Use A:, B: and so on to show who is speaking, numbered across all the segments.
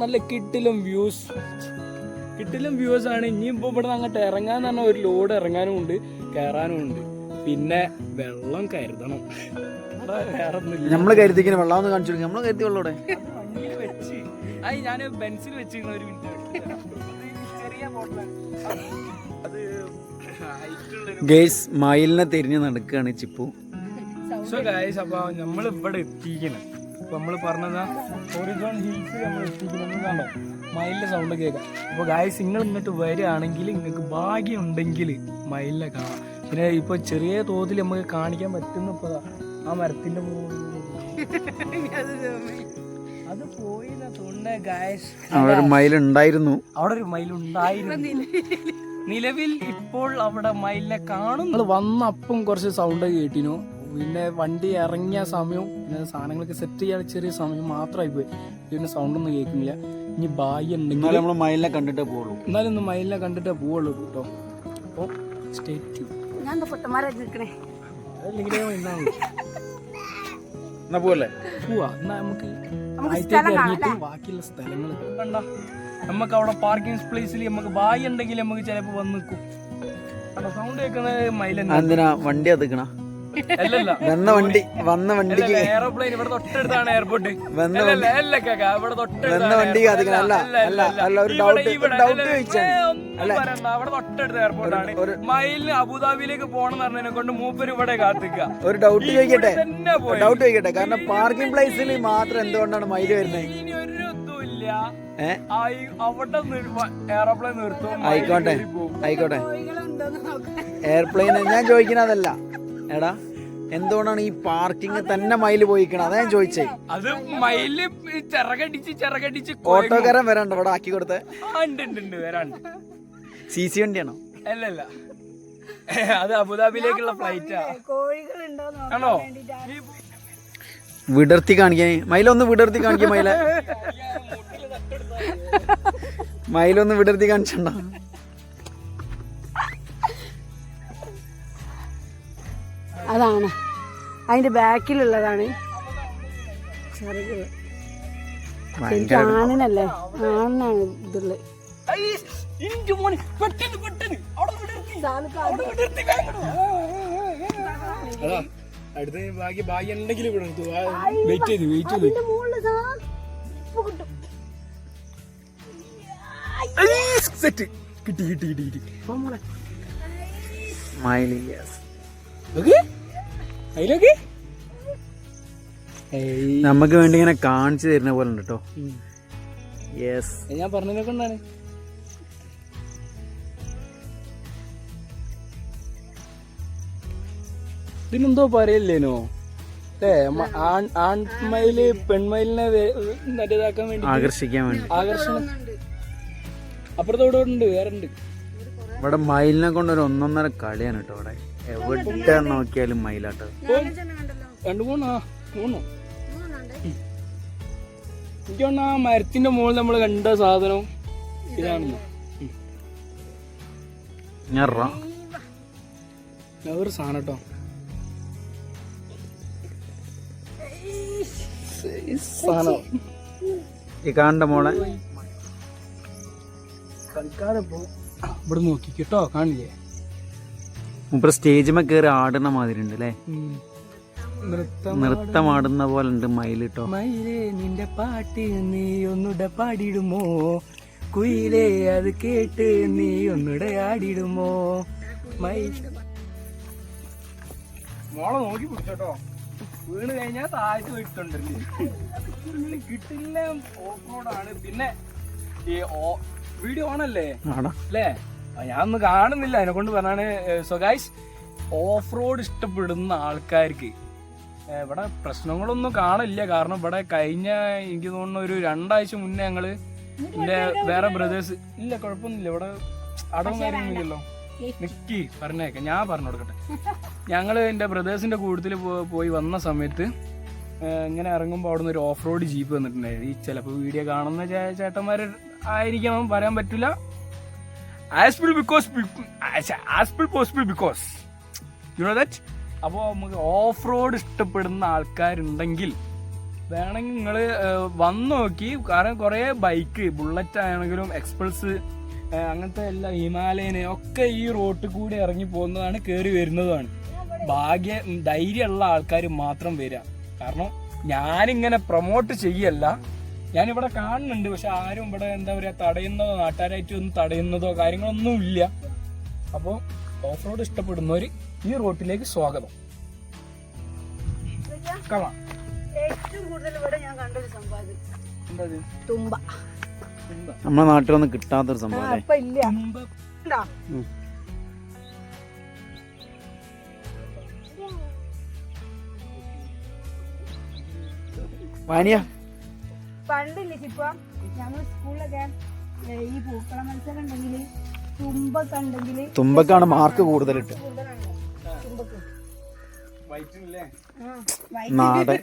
A: നല്ല കിട്ടിലും വ്യൂസ് ആണ്. ഇനിയിപ്പോ ഇവിടെ അങ്ങോട്ട് ഇറങ്ങാന്ന് പറഞ്ഞാൽ ഒരു ലോഡ് ഇറങ്ങാനും ഉണ്ട് കയറാനും ഉണ്ട്. പിന്നെ വെള്ളം കരുതണം. വേറെ
B: നമ്മള് കരുതിക്കുന്ന വെള്ളം ഒന്ന് കാണിച്ചു. നമ്മള് കരുതി വെള്ളോടെ
A: വണ്ടിയിൽ വെച്ച് ഞാൻ ബെൻസിൽ വെച്ചിരുന്ന ഒരു മിനിറ്റ് ചെറിയ ബോട്ടിലാണ് അത്.
B: ഗൈസ് മയിലിനെ തിരിഞ്ഞ് നടക്കുകയാണ് ചിപ്പു.
A: സോ ഗൈസ് അപ്പൊ നമ്മൾ ഇവിടെ എത്തിക്കണം. ഇപ്പൊ നമ്മള് പറഞ്ഞതാ ഹൊറിസോൺ ഹിൽസ് നമ്മൾ എത്തിക്കണം. കാണോ മയിലിന്റെ സൗണ്ട് കേൾക്കാം. അപ്പൊ ഗൈസ് നിങ്ങൾ ഇങ്ങോട്ട് വരികയാണെങ്കിൽ നിങ്ങൾക്ക് ഭാഗ്യം ഉണ്ടെങ്കിൽ മയിലിനെ കാണാം. പിന്നെ ഇപ്പൊ ചെറിയ തോതിൽ നമുക്ക് കാണിക്കാൻ പറ്റുന്ന ഇപ്പൊ ആ മരത്തിന്റെ മുകളിൽ അത് പോയില്ല തോന്നുന്നേ ഗൈസ്.
B: അവിടെ ഒരു മയിലുണ്ടായിരുന്നു.
A: നിലവിൽ ഇപ്പോൾ അവിടെ മയിലിനെ കാണും. നിങ്ങൾ വന്നപ്പം കുറച്ച് സൗണ്ട് കേട്ടിനു. പിന്നെ വണ്ടി ഇറങ്ങിയ സമയവും പിന്നെ സാധനങ്ങളൊക്കെ സെറ്റ് ചെയ്യാൻ ചെറിയ സമയം മാത്രമായി പോയി. പിന്നെ സൗണ്ടൊന്നും കേൾക്കുന്നില്ല. ഇനി ഭാഗ്യം ഉണ്ടെങ്കിൽ
B: നമ്മൾ മയിലിനെ കണ്ടിട്ടേ പോവുള്ളൂ.
A: എന്നാലും ഒന്ന് മയിലിനെ കണ്ടിട്ടേ പോവുള്ളൂ കേട്ടോ. അപ്പോൾ സ്റ്റേ ട്യൂൺ.
B: എന്നാ പോവല്ലേ?
A: പോവാ. എന്നാ നമുക്ക് ഇറങ്ങിയിട്ട് ബാക്കിയുള്ള സ്ഥലങ്ങൾ കണ്ട. നമുക്ക് അവിടെ പാർക്കിംഗ് പ്ലേസിൽ നമുക്ക് ഭാഗ്യം ഉണ്ടെങ്കിൽ നമുക്ക് ചിലപ്പോ വന്ന് നിൽക്കും. സൗണ്ട് കേൾക്കുന്നത് മയിലെന്താ
B: വണ്ടി അതിക്കണ വന്ന വണ്ടിക്ക്
A: എയർപ്ലെയിൻ ഇവിടെ തൊട്ടടുത്താണ് എയർപോർട്ട്.
B: വന്ന വണ്ടി
A: അവിടെ തൊട്ടടുത്ത എയർപോർട്ടാണ്. മയിലിന് അബുദാബിയിലേക്ക് പോകണം പറഞ്ഞതിനെ കൊണ്ട് മൂപ്പര് ഇവിടെ കാത്തിക്ക.
B: ഒരു ഡൗട്ട് ചോദിക്കട്ടെ കാരണം പാർക്കിംഗ് പ്ലേസിൽ മാത്രം എന്തുകൊണ്ടാണ് മയിൽ വരുന്നത്?
A: ഇനി ഒരു ഇതുമില്ല. അവിടെ എയർപ്ലെയിൻ നിർത്തും.
B: ആയിക്കോട്ടെ എയർപ്ലെയിൻ ഞാൻ ചോദിക്കുന്നതല്ല. എടാ എന്തുകൊണ്ടാണ് ഈ പാർക്കിംഗ് തന്നെ മയില് പോയിക്കണ? അതാ ഞാൻ ചോദിച്ചേ.
A: അത് മയില് ചിറകടിച്ച്
B: ഓട്ടോക്കാരൻ വരാണ്ട് ഇവിടെ ആക്കി കൊടുത്തേ?
A: വരാണ്ട്.
B: CC വണ്ടിയാണോ?
A: അല്ലല്ല, അത് അബുദാബിയിലേക്കുള്ള ഫ്ലൈറ്റാ. ആണോ?
B: വിടർത്തി കാണിക്കാൻ മയിലൊന്ന് വിടർത്തി കാണിക്കാൻ മയിലൊന്ന് വിടർത്തി കാണിച്ചണ്ട.
C: അതാണ് അതിന്റെ ബാക്കിലുള്ളതാണ്. ആണിനല്ലേ? ആണിനാണ് ഇതുള്ളത്.
A: അടുത്ത ഭാഗ്യം ഉണ്ടെങ്കിൽ വെയിറ്റ് ചെയ്ത് കിട്ടി.
B: നമുക്ക് വേണ്ടി ഇങ്ങനെ കാണിച്ചു തരുന്ന പോലെ ഉണ്ട് കേട്ടോ. യെസ്,
A: ഞാൻ പറഞ്ഞതിനൊക്കെ എന്താണ് ഇതിനെന്തോ പറയല്ലേനോ അല്ലേ? ആൺമയില് പെൺമയിലിനെ ഇതാക്കാൻ വേണ്ടി
B: ആകർഷിക്കാൻ വേണ്ടി
A: ആകർഷണം. അപ്പുറത്തോടെ ഉണ്ട്, വേറെ ഉണ്ട്.
B: ഇവിടെ മയിലിനെ കൊണ്ട് ഒരു ഒന്നൊന്നര കളിയാണ് കേട്ടോ. ഇവിടെ എവിടെ നോക്കിയാലും മയിലാട്ടോ.
A: 2-3 എനിക്ക് തോന്നുന്നു ആ മരത്തിന്റെ മുകളിൽ നമ്മൾ കണ്ട സാധനം ഇതാണെന്ന്. വേറൊരു സാധനം കേട്ടോ. സാധനം
B: ഈ കാണണ്ട മോളെ
A: കളിക്കാതെ ഇവിടെ നോക്കി കേട്ടോ. കാണില്ലേ
B: മുമ്പ് സ്റ്റേജിമേ കയറി ആടുന്ന മാതിരി ഉണ്ട് അല്ലേ? നൃത്തമാടുന്ന പോലെ ഉണ്ട് മയിൽ കേട്ടോ.
A: മയിലേ നിന്റെ പാട്ട് നീ ഒന്നുടെ പാടിടുമോ? കുയിലേ അത് കേട്ട് നീ ഒന്നുടെ ആടിടുമോ? മോളെ നോക്കി പിടിച്ചോട്ടോ. വീണ് കഴിഞ്ഞാൽ താഴ്ത്തി പോയിട്ടുണ്ടല്ലേ. കിട്ടില്ല ഓഫ് റോഡാണ്. പിന്നെ ഈ വീഡിയോ ഓണല്ലേ അല്ലേ? ഞാൻ ഒന്നും കാണുന്നില്ല, അതിനെ കൊണ്ട് പറഞ്ഞാണ്. സോ ഗൈസ്, ഓഫ് റോഡ് ഇഷ്ടപ്പെടുന്ന ആൾക്കാർക്ക് ഇവിടെ പ്രശ്നങ്ങളൊന്നും കാണില്ല. കാരണം ഇവിടെ കഴിഞ്ഞ എനിക്ക് തോന്നുന്നു ഒരു 2 ആഴ്ച മുന്നേ ഞങ്ങള് എന്റെ വേറെ ബ്രദേഴ്സ് ഇല്ല, കുഴപ്പമൊന്നുമില്ല. ഇവിടെ അടവും കാര്യമൊന്നുമില്ലല്ലോ. നിക്കി പറഞ്ഞേക്കാം, ഞാൻ പറഞ്ഞു കൊടുക്കട്ടെ. ഞങ്ങള് എന്റെ ബ്രദേഴ്സിന്റെ കൂട്ടത്തിൽ പോയി വന്ന സമയത്ത് ഇങ്ങനെ ഇറങ്ങുമ്പോൾ അവിടെ നിന്ന് ഒരു ഓഫ് റോഡ് ജീപ്പ് വന്നിട്ടുണ്ടായിരുന്നു. ഈ ചിലപ്പോൾ വീഡിയോ കാണുന്ന ചേട്ടന്മാർ ആയിരിക്കണം, പറയാൻ പറ്റില്ല. As possible because you know that. അപ്പോൾ നമുക്ക് ഓഫ് റോഡ് ഇഷ്ടപ്പെടുന്ന ആൾക്കാരുണ്ടെങ്കിൽ വേണമെങ്കിൽ നിങ്ങൾ വന്നു നോക്കി. കാരണം കുറേ ബൈക്ക്, ബുള്ളറ്റ് ആണെങ്കിലും എക്സ്പൾസ്, അങ്ങനത്തെ എല്ലാ ഹിമാലയന് ഒക്കെ ഈ റോട്ടിൽ കൂടി ഇറങ്ങി പോകുന്നതാണ്, കയറി വരുന്നതാണ്. ധൈര്യമുള്ള ആൾക്കാർ മാത്രം വരിക. കാരണം ഞാനിങ്ങനെ പ്രൊമോട്ട് ചെയ്യല്ല, ഞാനിവിടെ കാണുന്നുണ്ട്. പക്ഷെ ആരും ഇവിടെ എന്താ പറയുക തടയുന്നതോ നാട്ടുകാരായിട്ട് ഒന്നും തടയുന്നതോ കാര്യങ്ങളൊന്നും ഇല്ല. അപ്പോൾ ഓഫ് റോഡ് ഇഷ്ടപ്പെടുന്നവർ ഈ റോട്ടിലേക്ക് സ്വാഗതം. കാണാം.
C: ഏറ്റവും കൂടുതൽ ഇവിടെ ഞാൻ കണ്ടൊരു സംഭവം തുമ്പ.
B: നമ്മളെ നാട്ടിലൊന്നും കിട്ടാത്തൊരു സംഭവം.
C: പണ്ടില്ലേ ഇപ്പൊ ഞങ്ങൾ സ്കൂളിലൊക്കെ ഈ പൂക്കള മത്സരം ഉണ്ടെങ്കിൽ തുമ്പൊക്കെ ഉണ്ടെങ്കിൽ
B: തുമ്പക്കാണ് മാർക്ക് കൂടുതലിട്ട്. നാടൻ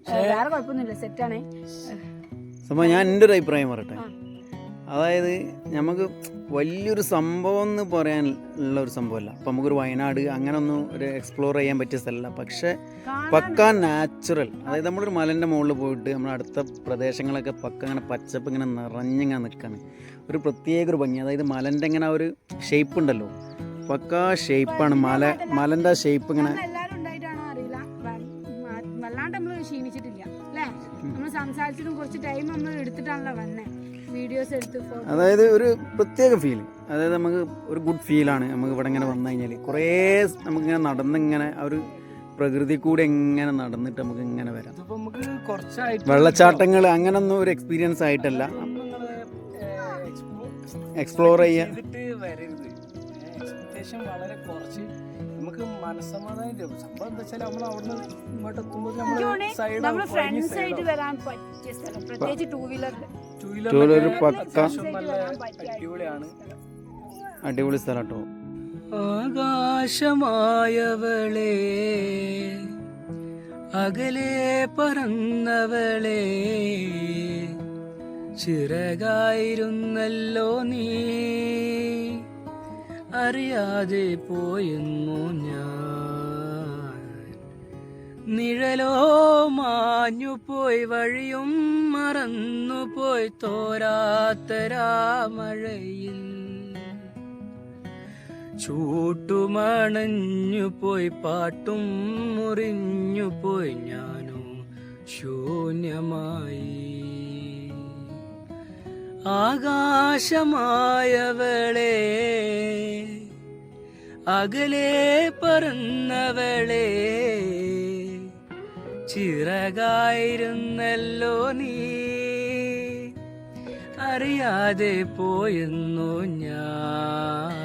C: വേറെ കുഴപ്പമൊന്നുമില്ല, സെറ്റാണേ.
B: സംഭവം ഞാൻ എൻ്റെ ഒരു അഭിപ്രായം പറയട്ടെ. അതായത് നമുക്ക് വലിയൊരു സംഭവം എന്ന് പറയാനുള്ള ഒരു സംഭവമല്ല. അപ്പം നമുക്കൊരു വയനാട് അങ്ങനെ ഒന്നും ഒരു എക്സ്പ്ലോർ ചെയ്യാൻ പറ്റിയ സ്ഥലമല്ല. പക്ഷേ പക്ക നാച്ചുറൽ, അതായത് നമ്മളൊരു മലൻ്റെ മുകളിൽ പോയിട്ട് നമ്മുടെ അടുത്ത പ്രദേശങ്ങളൊക്കെ പക്ക ഇങ്ങനെ പച്ചപ്പ് ഇങ്ങനെ നിറഞ്ഞിങ്ങനെ നിൽക്കുകയാണ്. ഒരു പ്രത്യേക ഒരു ഭംഗി. അതായത് മലൻ്റെ ഇങ്ങനെ ആ ഒരു ഷേപ്പ് ഉണ്ടല്ലോ, പക്ക ഷേപ്പാണ് മലൻ്റെ ആ ഷേപ്പ് ഇങ്ങനെ. അതായത് ഒരു പ്രത്യേക ഫീൽ, അതായത് നമുക്ക് ഒരു ഗുഡ് ഫീലാണ്. നമുക്ക് ഇവിടെ ഇങ്ങനെ വന്നു കഴിഞ്ഞാൽ കുറേ നമുക്കിങ്ങനെ നടന്നിങ്ങനെ ആ ഒരു പ്രകൃതി കൂടെ എങ്ങനെ നടന്നിട്ട് നമുക്ക് ഇങ്ങനെ വരാം. വെള്ളച്ചാട്ടങ്ങൾ അങ്ങനൊന്നും ഒരു എക്സ്പീരിയൻസ് ആയിട്ടല്ല, എക്സ്പ്ലോർ ചെയ്യാൻ
A: വളരെ കുറച്ച് നമുക്ക് മനസ്സമാധാനം തരും. സംഭവം എന്താ വെച്ചാൽ നമ്മൾ അവിടെ ഇങ്ങോട്ട് എത്തുമ്പോൾ
C: നമ്മൾ ഫ്രണ്ട്സ് ആയിട്ട് വരാൻ പറ്റിയ സ്ഥലം, പ്രത്യേകിച്ച് ടൂ വീലറിൽ
B: ടൂ വീലർ പക്ക
A: അത്യാവശ്യം നല്ല അടിപൊളിയാണ്.
B: അടിപൊളി സ്ഥലം കേട്ടോ.
A: ആകാശമായവളെ അകലെ പറന്നവളെ ചിറകായിരുന്നല്ലോ നീ, അറിയാതെ പോയെന്നു ഞാൻ. നിഴലോ മാഞ്ഞുപോയി, വഴിയും മറന്നുപോയി, തോരാത്തരാമഴയിൽ ചൂട്ടുമണഞ്ഞുപോയി, പാട്ടും മുറിഞ്ഞുപോയി, ഞാനും ശൂന്യമായി. ആകാശമായവളെ അകലെ പറന്നവളെ ചിറകായിരുന്നല്ലോ നീ, അറിയാതെ പോയെന്നു ഞാൻ.